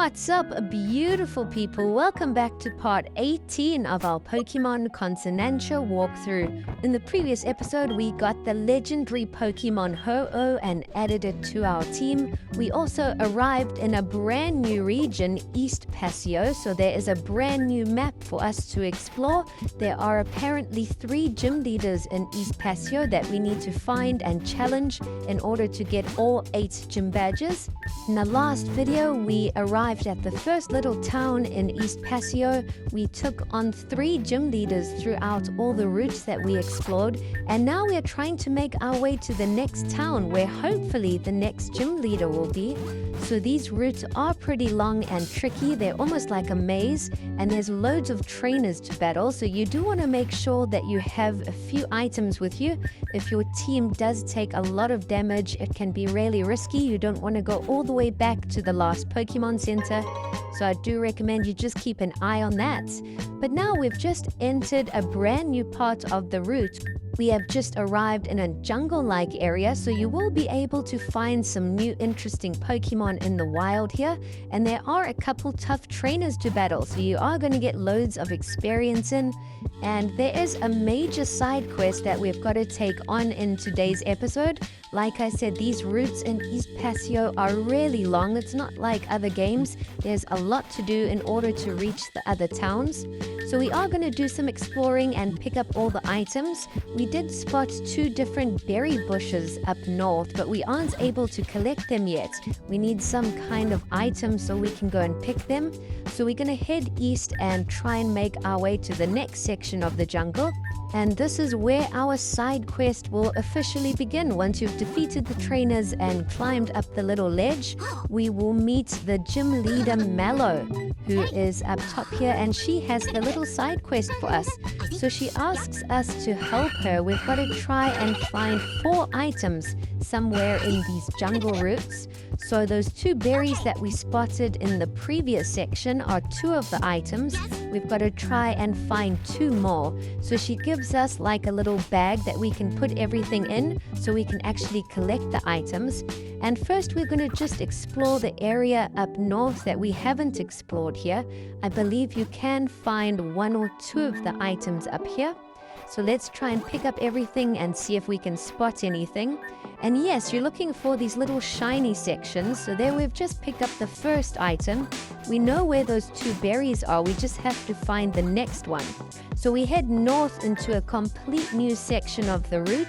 What's up, beautiful people? Welcome back to part 18 of our Pokemon Consonancia walkthrough. In the previous episode, we got the legendary Pokemon Ho-Oh and added it to our team. We also arrived in a brand new region, East Paseo, so there is a brand new map for us to explore. There are apparently 3 gym leaders in East Paseo that we need to find and challenge in order to get all 8 gym badges. In the last video, we arrived at the first little town in East Paseo. We took on 3 gym leaders throughout all the routes that we explored, and now we are trying to make our way to the next town where hopefully the next gym leader will be. So these routes are pretty long and tricky. They're almost like a maze, and there's loads of trainers to battle, so you do want to make sure that you have a few items with you. If your team does take a lot of damage, it can be really risky. You don't want to go all the way back to the last Pokemon Center, so I do recommend you just keep an eye on that. But now we've just entered a brand new part of the route. We have just arrived in a jungle-like area, so you will be able to find some new interesting Pokemon in the wild here, and there are a couple tough trainers to battle, so you are going to get loads of experience in. And there is a major side quest that we've got to take on in today's episode. Like I said, these routes in East Paseo are really long. It's not like other games. There's a lot to do in order to reach the other towns. So we are going to do some exploring and pick up all the items. We did spot 2 different berry bushes up north, but we aren't able to collect them yet. We need some kind of item so we can go and pick them. So we're going to head east and try and make our way to the next section of the jungle. And this is where our side quest will officially begin. Once you've defeated the trainers and climbed up the little ledge, we will meet the gym leader Melo, who is up top here, and she has the little side quest for us. So she asks us to help her. We've got to try and find 4 items somewhere in these jungle routes. So those 2 berries that we spotted in the previous section are 2 of the items. We've got to try and find 2 more. So she gives us like a little bag that we can put everything in so we can actually collect the items. And first we're going to just explore the area up north that we haven't explored here. I believe you can find 1 or 2 of the items up here. So let's try and pick up everything and see if we can spot anything. And yes, you're looking for these little shiny sections. So there we've just picked up the first item. We know where those 2 berries are. We just have to find the next one. So we head north into a complete new section of the route.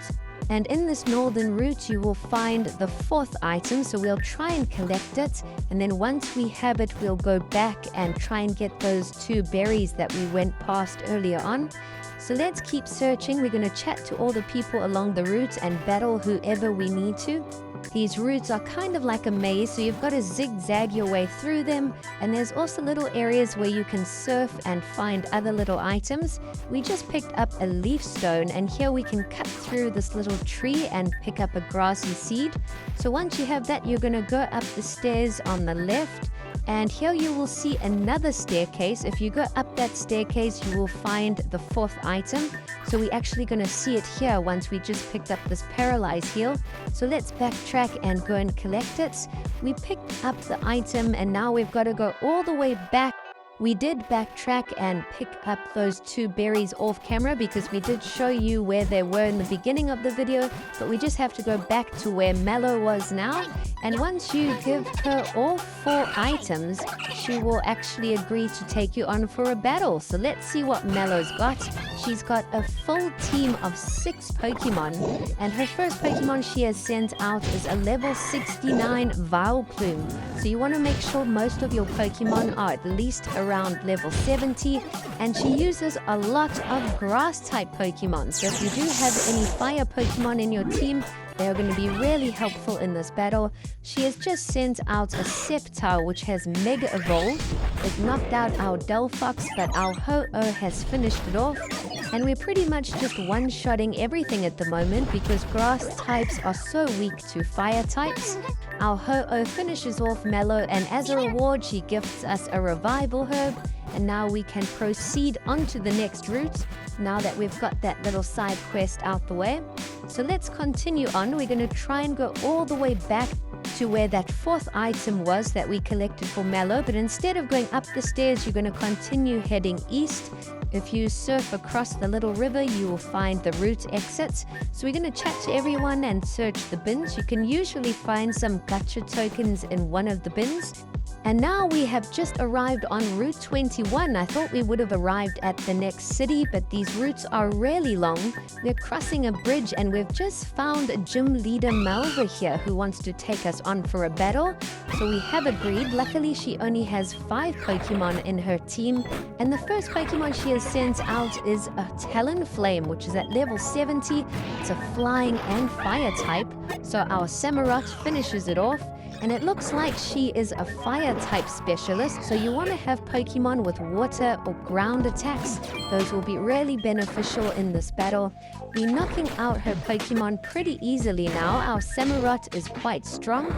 And in this northern route, you will find the 4th item. So we'll try and collect it. And then once we have it, we'll go back and try and get those 2 berries that we went past earlier on. So let's keep searching. We're going to chat to all the people along the route and battle whoever we need to. These routes are kind of like a maze, so you've got to zigzag your way through them. And there's also little areas where you can surf and find other little items. We just picked up a leaf stone, and here we can cut through this little tree and pick up a grassy seed. So once you have that, you're going to go up the stairs on the left. And here you will see another staircase. If you go up that staircase, you will find the 4th item. So we're actually going to see it here once we just picked up this paralyzed heel. So let's backtrack and go and collect it. We picked up the item, and now we've got to go all the way back. We did backtrack and pick up those 2 berries off camera because we did show you where they were in the beginning of the video, but we just have to go back to where Melo was now. And once you give her all 4 items, she will actually agree to take you on for a battle. So let's see what Melo's got. She's got a full team of 6 Pokemon, and her first Pokemon she has sent out is a level 69 Vileplume. So you want to make sure most of your Pokemon are at least around level 70, and she uses a lot of grass-type Pokemon. So if you do have any fire Pokemon in your team, they are going to be really helpful in this battle. She has just sent out a Sceptile, which has Mega Evolved. It knocked out our Delphox, but our Ho-Oh has finished it off. And we're pretty much just one-shotting everything at the moment because grass types are so weak to fire types. Our Ho-Oh finishes off Melo, and as a reward, she gifts us a Revival Herb. And now we can proceed on to the next route, now that we've got that little side quest out the way. So let's continue on. We're going to try and go all the way back to where that fourth item was that we collected for Melo, but instead of going up the stairs, you're going to continue heading east. If you surf across the little river, you will find the route exits. So we're going to chat to everyone and search the bins. You can usually find some gacha tokens in one of the bins. And now we have just arrived on Route 21. I thought we would have arrived at the next city, but these routes are really long. We're crossing a bridge and we've just found Gym Leader Malva here who wants to take us on for a battle. So we have agreed. Luckily, she only has 5 Pokemon in her team. And the first Pokemon she has sent out is a Talonflame, which is at level 70. It's a flying and fire type. So our Samurott finishes it off. And it looks like she is a fire type specialist, so you want to have Pokemon with water or ground attacks. Those will be really beneficial in this battle. We're knocking out her Pokemon pretty easily now. Our Samurott is quite strong.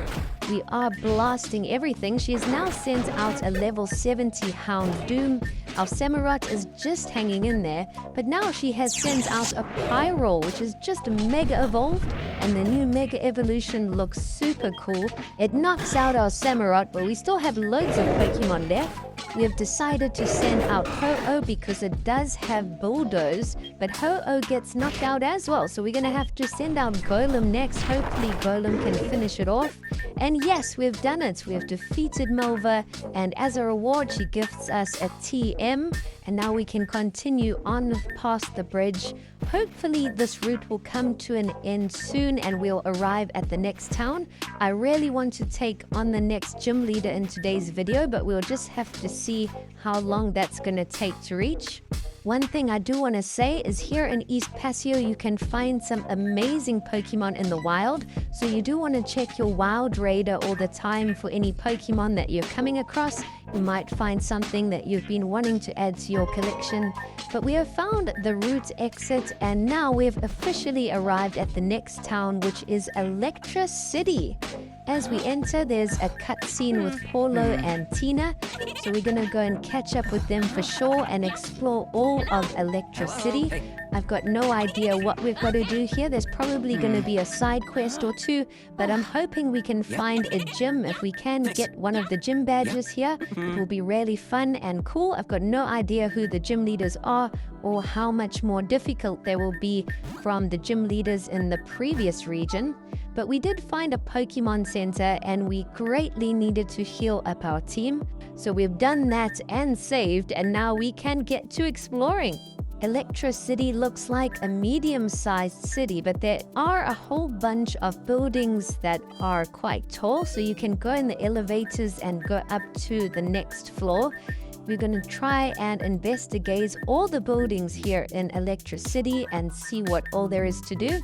We are blasting everything. She has now sent out a level 70 Houndoom. Our Samurott is just hanging in there, but now she has sent out a Pyroar, which is just mega evolved, and the new mega evolution looks super cool. It knocks out our Samurott, but we still have loads of Pokemon left. We have decided to send out Ho-Oh because it does have Bulldoze, but Ho-Oh gets knocked out as well, so we're going to have to send out Golem next. Hopefully Golem can finish it off. And yes, we've done it. We have defeated Malva, and as a reward, she gifts us a TM, and now we can continue on past the bridge. Hopefully this route will come to an end soon and we'll arrive at the next town. I really want to take on the next gym leader in today's video, but we'll just have to see how long that's going to take to reach. One thing I do want to say is here in East Paseo, you can find some amazing Pokemon in the wild. So you do want to check your wild radar all the time for any Pokemon that you're coming across. You might find something that you've been wanting to add to your collection. But we have found the route exit, and now we've officially arrived at the next town, which is Electra City. As we enter, there's a cutscene with Paulo and Tina, so we're going to go and catch up with them for sure and explore all of Electra City. I've got no idea what we've got to do here. There's probably going to be a side quest or two, but I'm hoping we can find a gym. If we can get one of the gym badges here, it will be really fun and cool. I've got no idea who the gym leaders are or how much more difficult they will be from the gym leaders in the previous region. But we did find a Pokemon Center and we greatly needed to heal up our team. So we've done that and saved, and now we can get to exploring. Electra City looks like a medium-sized city, but there are a whole bunch of buildings that are quite tall, so you can go in the elevators and go up to the next floor. We're going to try and investigate all the buildings here in Electra City and see what all there is to do.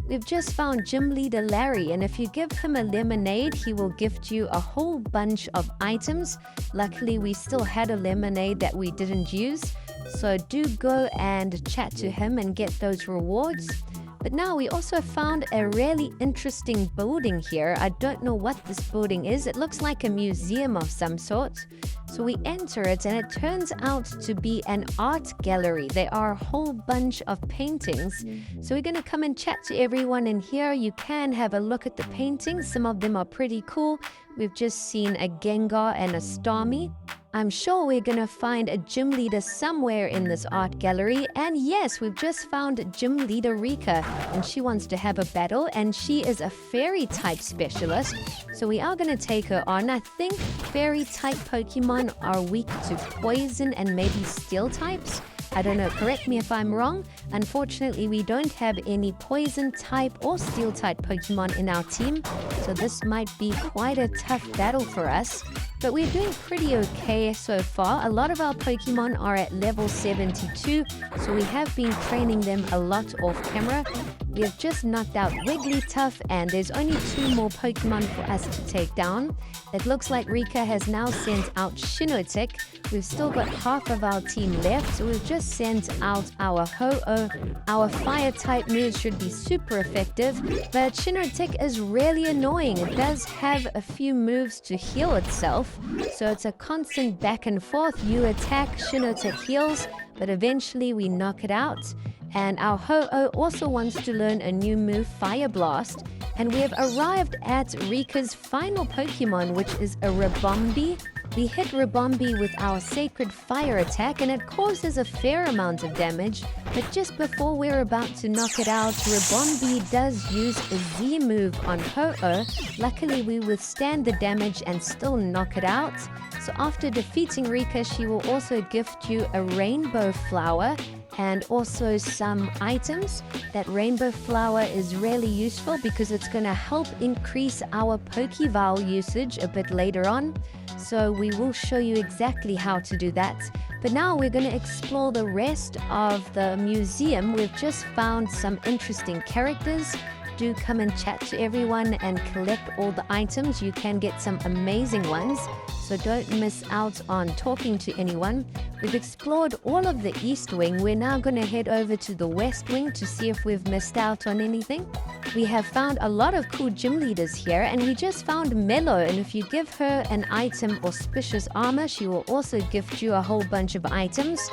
We've just found Gym Leader Larry, and if you give him a lemonade, he will gift you a whole bunch of items. Luckily, we still had a lemonade that we didn't use, so do go and chat to him and get those rewards. But now we also found a really interesting building here. I don't know what this building is. It looks like a museum of some sort. So we enter it and it turns out to be an art gallery. There are a whole bunch of paintings. So we're going to come and chat to everyone in here. You can have a look at the paintings. Some of them are pretty cool. We've just seen a Gengar and a Starmie. I'm sure we're going to find a gym leader somewhere in this art gallery. And yes, we've just found Gym Leader Rika, and she wants to have a battle, and she is a fairy type specialist. So we are going to take her on. I think fairy type Pokemon are weak to poison and maybe steel types. I don't know, correct me if I'm wrong. Unfortunately, we don't have any poison type or steel type Pokemon in our team, so this might be quite a tough battle for us. But we're doing pretty okay so far. A lot of our Pokemon are at level 72, so we have been training them a lot off camera. We have just knocked out Wigglytuff, and there's only 2 more Pokemon for us to take down. It looks like Rika has now sent out Shiinotic. We've still got half of our team left, so we've just sent out our Ho-Oh. Our fire type moves should be super effective, but Shiinotic is really annoying. It does have a few moves to heal itself, so it's a constant back and forth. You attack, Shiinotic heals, but eventually we knock it out. And our Ho-Oh also wants to learn a new move, Fire Blast. And we have arrived at Rika's final Pokemon, which is a Ribombee. We hit Ribombee with our Sacred Fire attack, and it causes a fair amount of damage. But just before we're about to knock it out, Ribombee does use a Z move on Ho-Oh. Luckily, we withstand the damage and still knock it out. So after defeating Rika, she will also gift you a Rainbow Flower and also some items. That Rainbow Flower is really useful because it's going to help increase our Pokeval usage a bit later on. So we will show you exactly how to do that. But now we're going to explore the rest of the museum. We've just found some interesting characters. Do come and chat to everyone and collect all the items. You can get some amazing ones, so don't miss out on talking to anyone. We've explored all of the East Wing. We're now going to head over to the West Wing to see if we've missed out on anything. We have found a lot of cool gym leaders here, and we just found Melo, and if you give her an item Auspicious Armor, she will also gift you a whole bunch of items.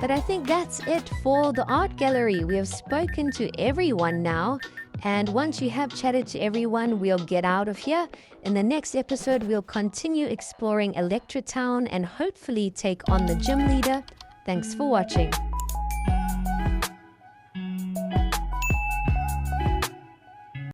But I think that's it for the art gallery. We have spoken to everyone now. And once you have chatted to everyone, we'll get out of here. In the next episode, we'll continue exploring Electra Town and hopefully take on the gym leader. Thanks for watching.